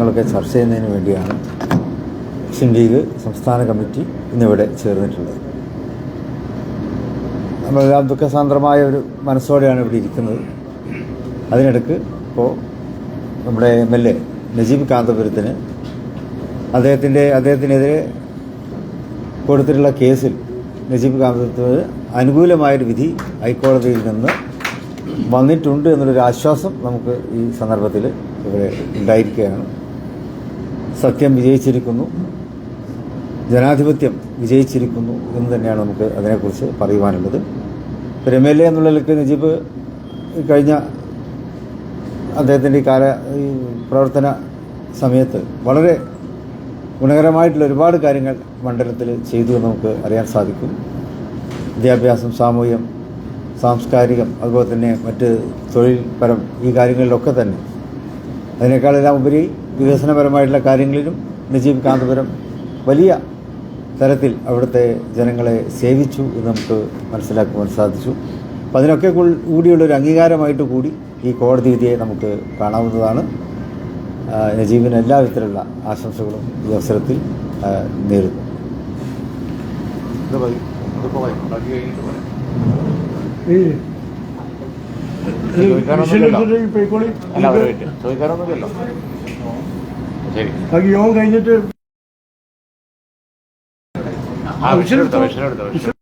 ങ്ങളൊക്കെ ചർച്ച ചെയ്യുന്നതിന് വേണ്ടിയാണ് മുസ്ലിം ലീഗ് സംസ്ഥാന കമ്മിറ്റി ഇന്നിവിടെ ചേർന്നിട്ടുള്ളത്. നമ്മളെല്ലാം ദുഃഖസാന്ദ്രമായ ഒരു മനസ്സോടെയാണ് ഇവിടെ ഇരിക്കുന്നത്. അതിനിടയ്ക്ക് ഇപ്പോൾ നമ്മുടെ MLA നജീബ് കാന്തപുരത്തിന് അദ്ദേഹത്തിനെതിരെ കൊടുത്തിട്ടുള്ള കേസിൽ നജീബ് കാന്തപുരത്തിന് അനുകൂലമായൊരു വിധി ഹൈക്കോടതിയിൽ നിന്ന് വന്നിട്ടുണ്ട് എന്നുള്ളൊരു ആശ്വാസം നമുക്ക് ഈ സന്ദർഭത്തിൽ ഇവിടെ ഉണ്ടായിരിക്കുകയാണ്. സത്യം വിജയിച്ചിരിക്കുന്നു, ജനാധിപത്യം വിജയിച്ചിരിക്കുന്നു എന്ന് തന്നെയാണ് നമുക്ക് അതിനെക്കുറിച്ച് പറയുവാനുള്ളത്. ഇപ്പോൾ MLA എന്നുള്ളതിലേക്ക് നജീബ് കഴിഞ്ഞ അദ്ദേഹത്തിൻ്റെ ഈ പ്രവർത്തന സമയത്ത് വളരെ ഗുണകരമായിട്ടുള്ള ഒരുപാട് കാര്യങ്ങൾ മണ്ഡലത്തിൽ ചെയ്തു എന്ന് നമുക്ക് അറിയാൻ സാധിക്കും. വിദ്യാഭ്യാസം, സാമൂഹ്യം, സാംസ്കാരികം, അതുപോലെ തന്നെ മറ്റ് തൊഴിൽപരം ഈ കാര്യങ്ങളിലൊക്കെ തന്നെ അതിനേക്കാളെല്ലാം ഉപരി വികസനപരമായിട്ടുള്ള കാര്യങ്ങളിലും നജീബ് കാന്തപുരം വലിയ തരത്തിൽ അവിടുത്തെ ജനങ്ങളെ സേവിച്ചു എന്ന് നമുക്ക് മനസ്സിലാക്കുവാൻ സാധിച്ചു. അപ്പം അതിനൊക്കെ കൂടിയുള്ളൊരു അംഗീകാരമായിട്ട് കൂടി ഈ കോടതി വിധിയെ നമുക്ക് കാണാവുന്നതാണ്. നജീബിന് എല്ലാ വിധത്തിലുള്ള ആശംസകളും ഈ അവസരത്തിൽ നേരുന്നു. ചോദിക്കാനൊന്നുമില്ലല്ലോ. ശരി, യോഗം കഴിഞ്ഞിട്ട് വിഷയം എടുത്തോ.